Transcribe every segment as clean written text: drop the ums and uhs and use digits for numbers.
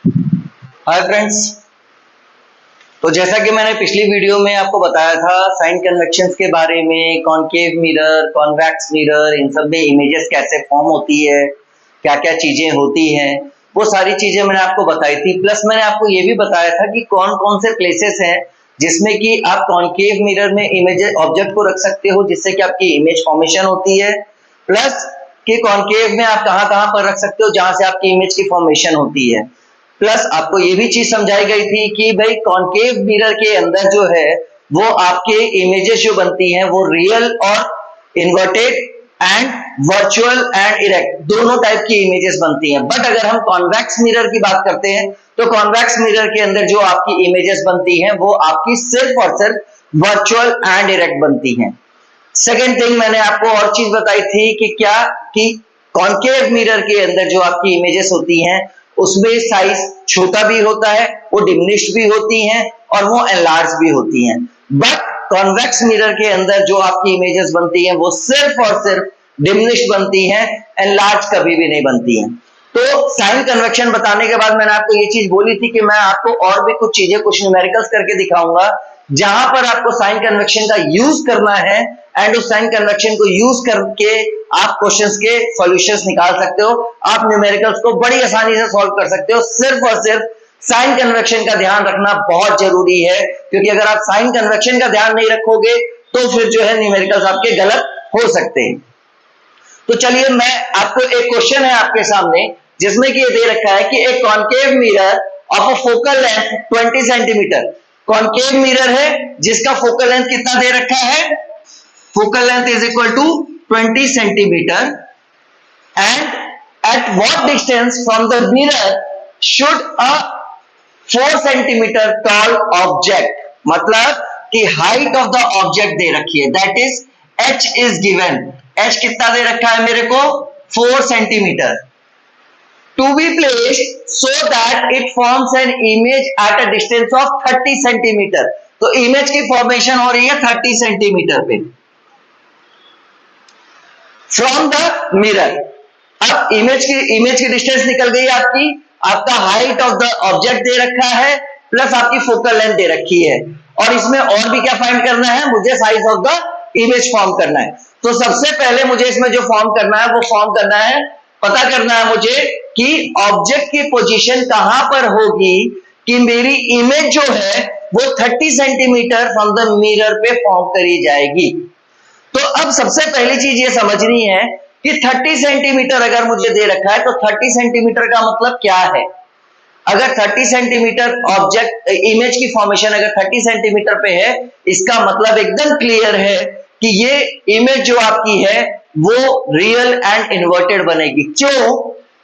Hi friends. तो जैसा कि मैंने पिछली वीडियो में आपको बताया था साइन कन्वेक्शंस के बारे में, कॉनकेव मिरर, कॉन्वेक्स मिरर, इन सब में इमेजेस कैसे फॉर्म होती है, क्या क्या चीजें होती हैं, वो सारी चीजें मैंने आपको बताई थी। प्लस मैंने आपको ये भी बताया था कि कौन कौन से प्लेसेस हैं जिसमें कि आप कॉनकेव मिरर में इमेज ऑब्जेक्ट को रख सकते हो जिससे कि आपकी इमेज फॉर्मेशन होती है। प्लस कि कॉनकेव में आप कहाँ कहाँ पर रख सकते हो जहां से आपकी इमेज की फॉर्मेशन होती है। प्लस आपको ये भी चीज समझाई गई थी कि भाई कॉनकेव मिरर के अंदर जो है वो आपके इमेजेस जो बनती हैं वो रियल और inverted and virtual and erect दोनों टाइप की इमेजेस बनती हैं। बट अगर हम कॉन्वेक्स मिरर की बात करते हैं तो कॉन्वेक्स मिरर के अंदर जो आपकी इमेजेस बनती हैं वो आपकी सिर्फ और सिर्फ वर्चुअल एंड इरेक्ट बनती हैं। सेकेंड थिंग मैंने आपको और चीज बताई थी कि क्या कि कॉनकेव मिरर के अंदर जो आपकी इमेजेस होती हैं उसमें साइज छोटा भी होता है, वो डिमिनिश्ड भी होती हैं और वो एनलार्ज भी होती हैं। बट कॉन्वेक्स मिरर के अंदर जो आपकी इमेजेस बनती हैं वो सिर्फ और सिर्फ डिमिनिश्ड बनती हैं, एनलार्ज कभी भी नहीं बनती हैं। तो साइन कन्वेक्शन बताने के बाद मैंने आपको ये चीज बोली थी कि मैं आपको और भी कुछ चीजें, कुछ न्यूमेरिकल्स करके दिखाऊंगा जहां पर आपको साइन कन्वेक्शन का यूज करना है एंड उस साइन कन्वेक्शन को यूज करके आप क्वेश्चंस के सॉल्यूशंस निकाल सकते हो। आप न्यूमेरिकल्स को बड़ी आसानी से सॉल्व कर सकते हो। सिर्फ और सिर्फ साइन कन्वेक्शन का ध्यान रखना बहुत जरूरी है, क्योंकि अगर आप साइन कन्वेक्शन का ध्यान नहीं रखोगे तो फिर जो है न्यूमेरिकल्स आपके गलत हो सकते हैं। तो चलिए, मैं आपको एक क्वेश्चन है आपके सामने जिसमें कि ये दे रखा है कि एक concave mirror of a focal length 20 centimetre, concave mirror है जिसका फोकल लेंथ कितना दे रखा है, focal length is equal to 20 centimetre and at what distance from the mirror should a 4 centimetre tall object, मतलब कि हाइट ऑफ द ऑब्जेक्ट दे रखी है, that is h is given. h कितना दे रखा है मेरे को, 4 centimetre, to be placed so that it forms an image at a distance of 30 centimetre. तो इमेज की फॉर्मेशन हो रही है 30 सेंटीमीटर पे फ्रॉम द मिरर। अब इमेज की डिस्टेंस निकल गई आपकी, आपका हाइट ऑफ द ऑब्जेक्ट दे रखा है प्लस आपकी फोकल लेंथ दे रखी है, और इसमें और भी क्या फाइंड करना है, मुझे size of the image form करना है। तो सबसे पहले मुझे इसमें जो फॉर्म करना है वो फॉर्म करना है, पता करना है मुझे कि ऑब्जेक्ट की पोजीशन कहां पर होगी कि मेरी इमेज जो है वो 30 सेंटीमीटर फ्रॉम द मिरर पे फॉर्म करी जाएगी। तो अब सबसे पहली चीज ये समझनी है कि 30 सेंटीमीटर अगर मुझे दे रखा है तो 30 सेंटीमीटर का मतलब क्या है। अगर 30 सेंटीमीटर ऑब्जेक्ट इमेज की फॉर्मेशन अगर 30 सेंटीमीटर पे है, इसका मतलब एकदम क्लियर है कि ये इमेज जो आपकी है वो रियल एंड इन्वर्टेड बनेगी। क्यों?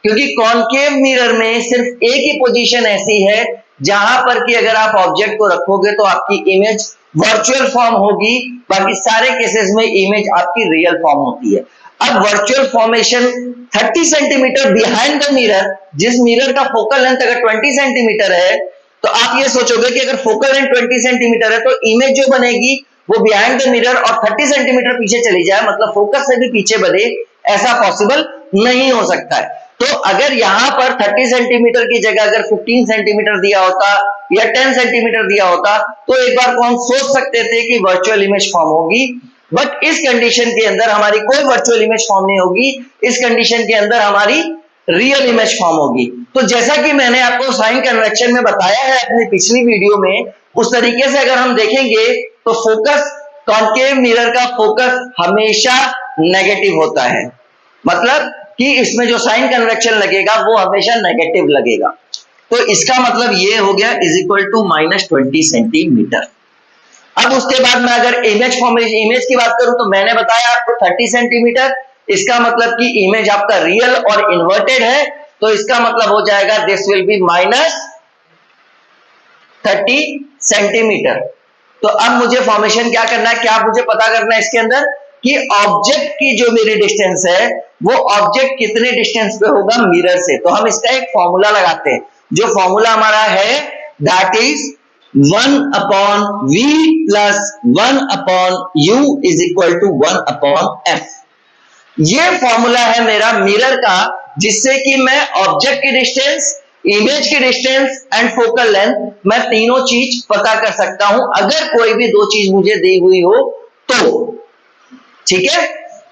क्योंकि कॉनकेव मिरर में सिर्फ एक ही पोजीशन ऐसी है जहां पर कि अगर आप ऑब्जेक्ट को रखोगे तो आपकी इमेज वर्चुअल फॉर्म होगी, बाकी सारे केसेस में इमेज आपकी रियल फॉर्म होती है। अब virtual formation 30 centimetre behind the mirror, जिस मिरर का फोकल लेंथ अगर 20 सेंटीमीटर है तो आप ये सोचोगे कि अगर फोकल लेंथ 20 सेंटीमीटर है तो इमेज जो बनेगी वो बिहाइंड द मिरर और 30 सेंटीमीटर पीछे चली जाए, मतलब फोकस से भी पीछे बने, ऐसा पॉसिबल नहीं हो सकता है। तो अगर यहां पर 30 सेंटीमीटर की जगह अगर 15 सेंटीमीटर दिया होता या 10 सेंटीमीटर दिया होता तो एक बार कौन सोच सकते थे कि वर्चुअल इमेज फॉर्म होगी। बट इस कंडीशन के अंदर हमारी कोई वर्चुअल इमेज फॉर्म नहीं होगी, इस कंडीशन के अंदर हमारी रियल इमेज फॉर्म होगी। तो जैसा कि मैंने आपको साइन कन्वेक्शन में बताया है अपनी पिछली वीडियो में, उस तरीके से अगर हम देखेंगे तो फोकस, कॉनकेव मिरर का फोकस हमेशा नेगेटिव होता है, मतलब कि इसमें जो साइन कन्वेक्शन लगेगा वो हमेशा नेगेटिव लगेगा। तो इसका मतलब ये हो गया इज इक्वल टू -20 सेंटीमीटर। अब उसके बाद मैं अगर इमेज फॉर्मेशन, इमेज की बात करूं तो मैंने बताया आपको 30 सेंटीमीटर, इसका मतलब कि इमेज आपका रियल और इन्वर्टेड है, तो इसका मतलब हो जाएगा दिस विल बी -30 सेंटीमीटर। तो अब मुझे फॉर्मेशन क्या करना है, क्या मुझे पता करना है इसके अंदर कि ऑब्जेक्ट की जो मेरी डिस्टेंस है वो ऑब्जेक्ट कितने डिस्टेंस पे होगा मिरर से। तो हम इसका एक फॉर्मूला लगाते हैं, जो फॉर्मूला हमारा है that is 1/v plus 1/u is equal to 1/f। ये फॉर्मूला है मेरा मिरर का, जिससे कि मैं ऑब्जेक्ट की डिस्टेंस इमेज की डिस्टेंस एंड फोकल लेंथ, मैं तीनों चीज पता कर सकता हूं अगर कोई भी दो चीज मुझे दी हुई हो तो। ठीक है,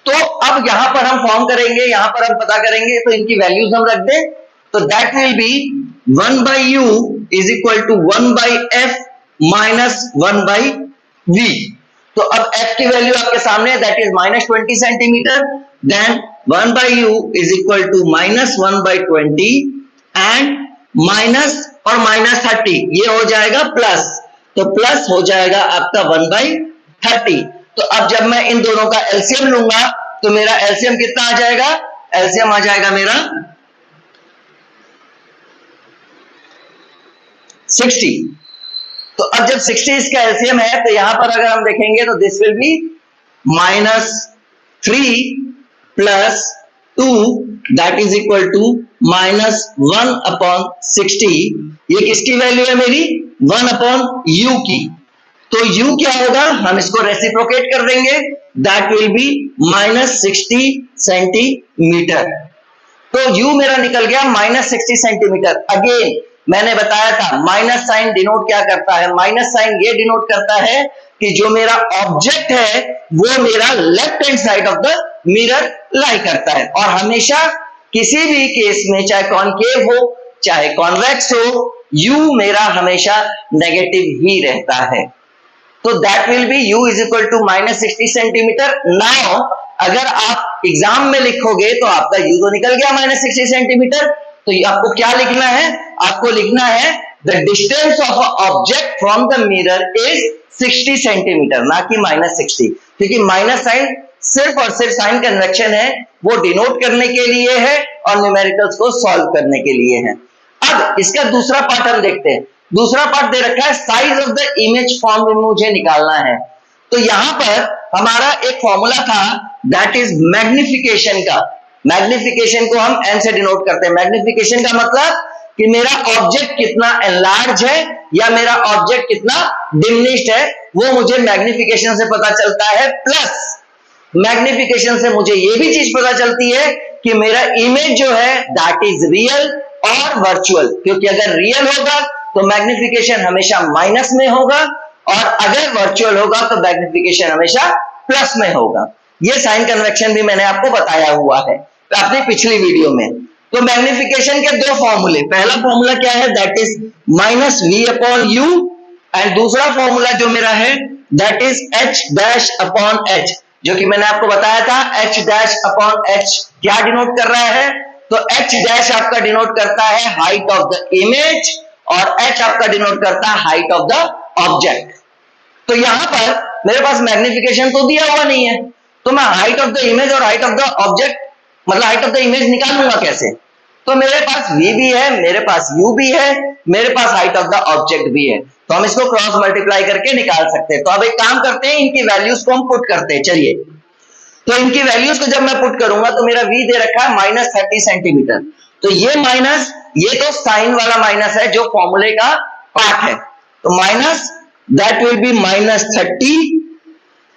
तो अब यहां पर हम फॉर्म करेंगे, यहां पर हम पता करेंगे, तो इनकी वैल्यूज हम रख दें। तो that will be 1/u is equal to 1/f minus 1/v। तो अब f की वैल्यू आपके सामने, that is -20 centimetre, then 1/u is equal to -1/20 and minus और -30 ये हो जाएगा प्लस, तो प्लस हो जाएगा आपका 1/30। तो अब जब मैं इन दोनों का एलसीएम लूंगा तो मेरा एलसीएम कितना आ जाएगा, एलसीएम आ जाएगा मेरा 60। तो अब जब 60 इसका एलसीएम है तो यहां पर अगर हम देखेंगे तो this will be -3 plus 2 that is equal to -1/60। ये किसकी वैल्यू है मेरी, 1/u की। तो u क्या होगा, हम इसको रेसिप्रोकेट कर देंगे, दैट विल बी -60 सेंटीमीटर। तो u मेरा निकल गया -60 सेंटीमीटर। अगेन मैंने बताया था माइनस साइन डिनोट क्या करता है, माइनस साइन ये डिनोट करता है कि जो मेरा ऑब्जेक्ट है वो मेरा left hand side of the mirror lie करता है। और हमेशा किसी भी केस में, चाहे कॉनकेव हो चाहे कॉन्वेक्स हो, u मेरा हमेशा नेगेटिव ही रहता है। तो that will be u is equal to -60 centimetre. Now अगर आप एग्जाम में लिखोगे तो आपका u तो निकल गया -60 सेंटीमीटर, तो आपको क्या लिखना है, आपको लिखना है the distance of a object from the mirror is 60 centimetre, ना कि -60, क्योंकि माइनस साइन सिर्फ और सिर्फ साइन कन्वेक्शन है, वो डिनोट करने के लिए है और न्यूमेरिकल्स को सॉल्व करने के लिए है। अब इसका दूसरा पार्ट हम देखते हैं। दूसरा पार्ट दे रखा है size of the image form में मुझे निकालना है। तो यहां पर हमारा एक फॉर्मूला था दैट इज मैग्निफिकेशन का। मैग्निफिकेशन को हम n से डिनोट करते हैं। मैग्निफिकेशन का मतलब कि मेरा ऑब्जेक्ट कितना एनलार्ज है या मेरा ऑब्जेक्ट कितना डिमिनिश्ड है, वो मुझे मैग्निफिकेशन से पता चलता है। प्लस मैग्निफिकेशन से मुझे ये भी चीज पता चलती है कि मेरा इमेज जो है दैट इज रियल और वर्चुअल, क्योंकि अगर रियल होगा तो मैग्निफिकेशन हमेशा माइनस में होगा और अगर वर्चुअल होगा तो मैग्निफिकेशन हमेशा प्लस में होगा। ये साइन कन्वेक्शन भी मैंने आपको बताया हुआ है अपनी पिछली वीडियो में। तो मैग्निफिकेशन के दो फॉर्मूले, पहला फॉर्मूला क्या है, दैट इज -v/u एंड दूसरा फॉर्मूला जो मेरा है दैट इज h-h, जो कि मैंने आपको बताया था h-h क्या डिनोट कर रहा है, तो h- आपका डिनोट करता है हाइट ऑफ द इमेज और h आपका डिनोट करता है हाइट ऑफ द ऑब्जेक्ट। तो यहां पर मेरे पास मैग्निफिकेशन तो दिया हुआ नहीं है, तो मैं हाइट ऑफ द इमेज और हाइट ऑफ द ऑब्जेक्ट मतलब हाइट ऑफ द इमेज निकालूंगा कैसे। तो मेरे पास v भी है, मेरे पास u भी है, मेरे पास हाइट ऑफ द ऑब्जेक्ट भी है, तो हम इसको क्रॉस मल्टीप्लाई करके निकाल सकते हैं। तो अब एक काम करते हैं, इनकी वैल्यूज को हम पुट करते हैं। चलिए, तो इनकी वैल्यूज को जब मैं पुट करूंगा तो मेरा v दे रखा है -30 सेंटीमीटर। तो ये माइनस, ये तो साइन वाला माइनस है जो फॉर्मूले का पार्ट है, तो minus that will be -30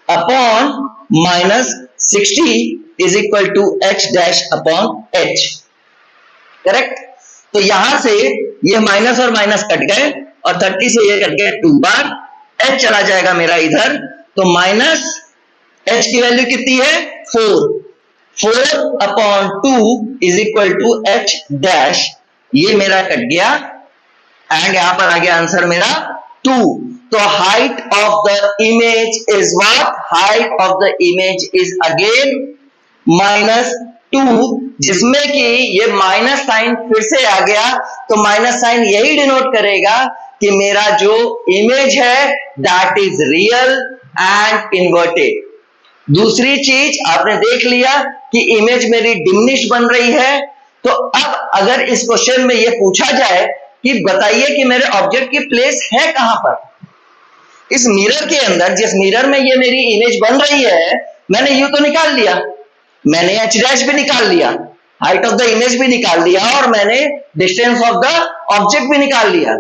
upon -60 is equal to h-h, correct. तो यहां से ये माइनस और माइनस कट गए और 30 से ये कट गए 2 बार, h चला जाएगा मेरा इधर, तो माइनस h की वैल्यू कितनी है 4/2 इज इक्वल टू h-, ये मेरा कट गया एंड यहां पर आ गया आंसर मेरा 2। तो height of the image is what, height of the image is again -2, जिसमें कि ये माइनस साइन फिर से आ गया, तो माइनस साइन यही डिनोट करेगा कि मेरा जो इमेज है that is real and inverted. दूसरी चीज आपने देख लिया कि इमेज मेरी डिमिनिश बन रही है। तो अब अगर इस क्वेश्चन में ये पूछा जाए कि बताइए कि मेरे ऑब्जेक्ट की प्लेस है कहां पर, इस मिरर के अंदर, जिस मिरर में ये मेरी इमेज बन रही है, मैंने यू तो निकाल लिया, मैंने h- भी निकाल लिया, हाइट ऑफ द इमेज भी निकाल लिया और मैंने डिस्टेंस ऑफ द ऑब्जेक्ट भी निकाल लिया।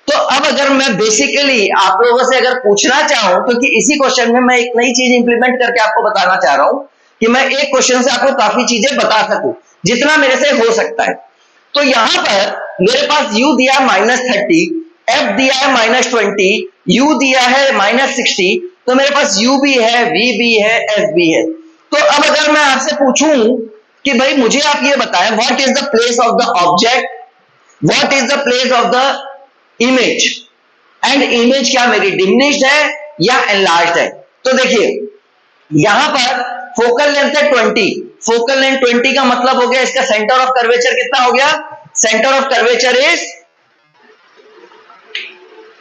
तो अब अगर मैं बेसिकली आप लोगों से अगर पूछना चाहूं, क्योंकि इसी क्वेश्चन में मैं एक नई चीज इंप्लीमेंट करके आपको बताना चाह रहा हूं कि मैं एक क्वेश्चन से आपको काफी चीजें बता सकूं जितना मेरे से हो सकता है। तो यहां पर मेरे पास u दिया है -30, f दिया है -20, u दिया है -60, तो मेरे पास u भी है, v भी है, f भी है। तो अब अगर मैं आपसे पूछूं कि भाई मुझे आप ये बताएं what is the place of the object, what is the place of the image, and image क्या मेरी डिमिनिश्ड है या एनलार्ज्ड है। तो देखिए यहां पर फोकल लेंथ है 20, फोकल लेंथ 20 का मतलब हो गया इसका सेंटर ऑफ कर्वेचर कितना हो गया, centre of curvature is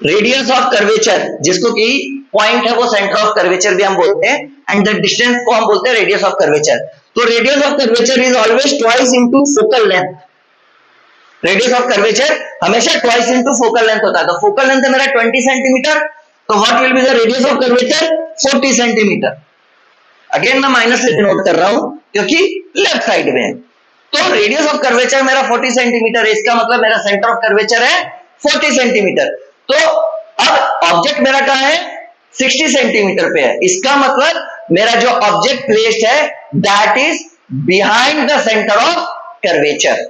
radius of curvature, जिसको कि पॉइंट है वो सेंटर ऑफ कर्वेचर भी हम बोलते हैं, एंड द डिस्टेंस को हम बोलते हैं रेडियस ऑफ कर्वेचर। तो radius of curvature is always twice into focal length, radius of curvature हमेशा ट्वाइस इनटू फोकल लेंथ होता है। तो फोकल लेंथ है मेरा 20 सेंटीमीटर, तो what will be the radius of curvature 40 centimetre. Again मैं minus लेके नोट कर रहा हूं क्योंकि लेफ्ट साइड में है। तो रेडियस ऑफ कर्वेचर मेरा 40 सेंटीमीटर है, इसका मतलब मेरा सेंटर ऑफ कर्वेचर है 40 सेंटीमीटर। तो अब ऑब्जेक्ट मेरा कहां है, 60 सेंटीमीटर पे है, इसका मतलब मेरा जो ऑब्जेक्ट प्लेस्ड है that is behind the centre of curvature.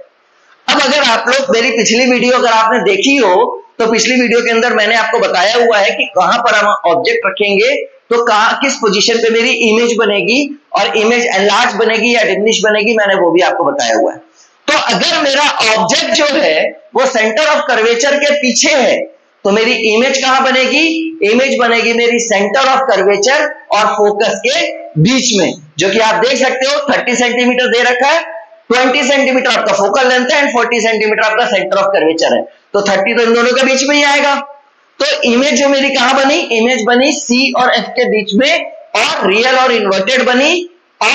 अब अगर आप लोग मेरी पिछली वीडियो अगर आपने देखी हो तो पिछली वीडियो के अंदर मैंने आपको बताया हुआ है कि कहां पर हम ऑब्जेक्ट रखेंगे तो कहां किस पोजीशन पे मेरी इमेज बनेगी, और इमेज एनलार्ज बनेगी या डिमिनिश बनेगी, मैंने वो भी आपको बताया हुआ है। तो अगर मेरा ऑब्जेक्ट जो है वो सेंटर ऑफ कर्वेचर के पीछे है तो मेरी इमेज कहां बनेगी, इमेज बनेगी मेरी सेंटर ऑफ कर्वेचर और फोकस के बीच में, जो कि आप देख सकते हो 30 सेंटीमीटर दे रखा है, 20 सेंटीमीटर आपका फोकल लेंथ है एंड 40 सेंटीमीटर आपका सेंटर ऑफ कर्वेचर है, तो 30 तो इन दोनों के बीच में ही आएगा। तो इमेज जो मेरी कहां बनी, इमेज बनी C और F के बीच में, और रियल और इन्वर्टेड बनी, और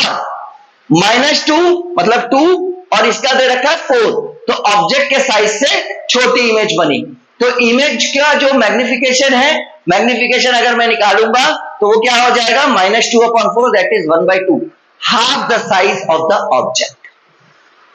-2 मतलब 2 और इसका दे रखा है 4, तो ऑब्जेक्ट के साइज से छोटी इमेज बनी। तो इमेज का जो मैग्निफिकेशन है, मैग्निफिकेशन अगर मैं निकालूंगा तो वो क्या हो जाएगा, -2/4 that is 1/2, half the size of the object.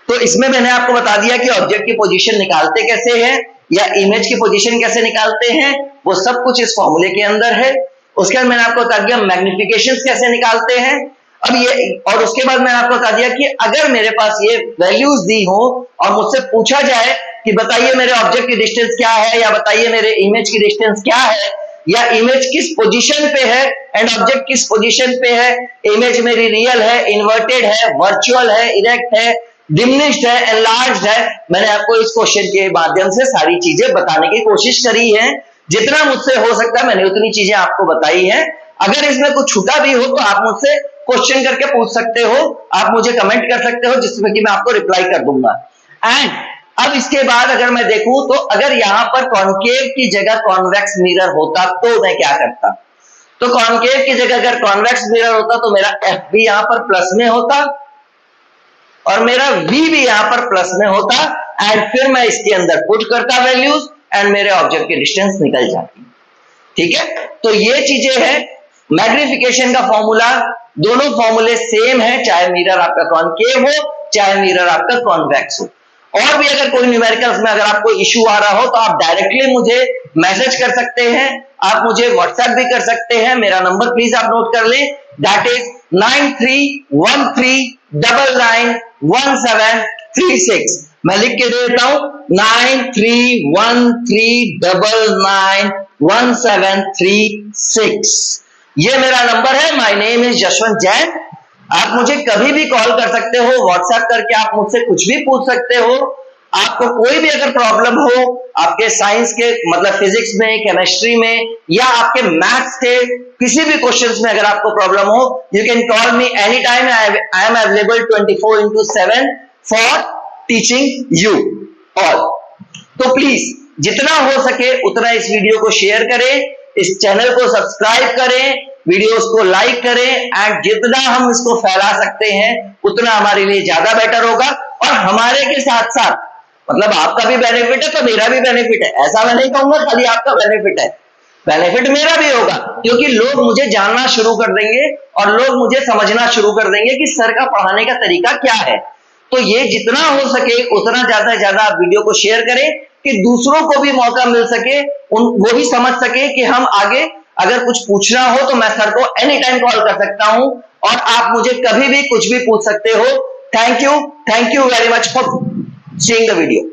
तो इसमें मैंने आपको बता दिया कि ऑब्जेक्ट की पोजीशन निकालते कैसे हैं या इमेज की पोजीशन कैसे निकालते हैं, वो सब कुछ इस फॉर्मूले के अंदर है। उसके बाद मैंने आपको बता दिया मैग्निफिकेशन कैसे निकालते हैं। अब ये, और उसके बाद मैंने आपको बता दिया कि अगर मेरे पास ये वैल्यूज दी हो और मुझसे पूछा जाए कि बताइए मेरे ऑब्जेक्ट की डिस्टेंस क्या है, या बताइए मेरे इमेज की डिस्टेंस क्या है, या इमेज किस पोजीशन पे है एंड ऑब्जेक्ट किस पोजीशन पे है, इमेज मेरी रियल है, इन्वर्टेड है, वर्चुअल है, इरेक्ट है, डिमिनिश्ड है, एनलार्ज्ड है, मैंने आपको इस क्वेश्चन के माध्यम से सारी चीजें बताने की कोशिश करी है। जितना मुझसे हो सकता है मैंने उतनी चीजें आपको बताई हैं। अगर इसमें कुछ छूटा भी हो तो आप मुझसे क्वेश्चन करके पूछ सकते हो, आप मुझे कमेंट कर सकते हो, जिसमें कि मैं आपको रिप्लाई कर दूंगा। एंड अब इसके बाद अगर मैं देखूं तो अगर यहां पर कॉन्केव की जगह कॉन्वेक्स मिरर होता तो मैं क्या करता, तो कॉन्केव की जगह अगर कॉन्वेक्स मिरर होता तो मेरा F भी यहां पर प्लस में होता और मेरा V भी यहां पर प्लस में होता, एंड फिर मैं इसके अंदर पुट करता वैल्यूज एंड मेरे ऑब्जेक्ट की डिस्टेंस निकल जाती। ठीक है, तो ये चीजें हैं। मैग्निफिकेशन का फॉर्मूला, दोनों फॉर्मूले सेम है, चाहे मिरर आपका कॉन्केव हो चाहे मिरर आपका कॉन्वेक्स हो। और भी अगर कोई न्यूमेरिकल्स में अगर आपको इश्यू आ रहा हो तो आप डायरेक्टली मुझे मैसेज कर सकते हैं, आप मुझे व्हाट्सएप भी कर सकते हैं। मेरा नंबर प्लीज आप नोट कर लें, दैट इज 9313991736। मैं लिख के दे देता हूं 9313991736। ये मेरा नंबर है। My name is Jashwant Jain. आप मुझे कभी भी कॉल कर सकते हो, व्हाट्सएप करके आप मुझसे कुछ भी पूछ सकते हो। आपको कोई भी अगर प्रॉब्लम हो आपके साइंस के मतलब फिजिक्स में, केमिस्ट्री में, या आपके मैथ्स के किसी भी क्वेश्चंस में अगर आपको प्रॉब्लम हो, you can call me any time. I am available 24/7 for teaching you all. तो प्लीज जितना हो सके उतना इस वीडियो को शेयर करें, इस चैनल को सब्सक्राइब करें, वीडियोस को लाइक करें, एंड जितना हम इसको फैला सकते हैं उतना हमारे लिए ज्यादा बेटर होगा। और हमारे के साथ साथ मतलब आपका भी बेनिफिट है तो मेरा भी बेनिफिट है। ऐसा मैं नहीं कहूंगा खाली आपका बेनिफिट है, बेनिफिट मेरा भी होगा, क्योंकि लोग मुझे जानना शुरू कर देंगे और लोग मुझे समझना शुरू कर देंगे कि सर का पढ़ाने का तरीका क्या है। तो ये जितना हो सके उतना ज्यादा से ज्यादा आप वीडियो को शेयर करें कि दूसरों को भी मौका मिल सके, वो भी समझ सके कि हम आगे अगर कुछ पूछना हो तो मैं सर को एनी टाइम कॉल कर सकता हूं और आप मुझे कभी भी कुछ भी पूछ सकते हो। Thank you very much for seeing the video.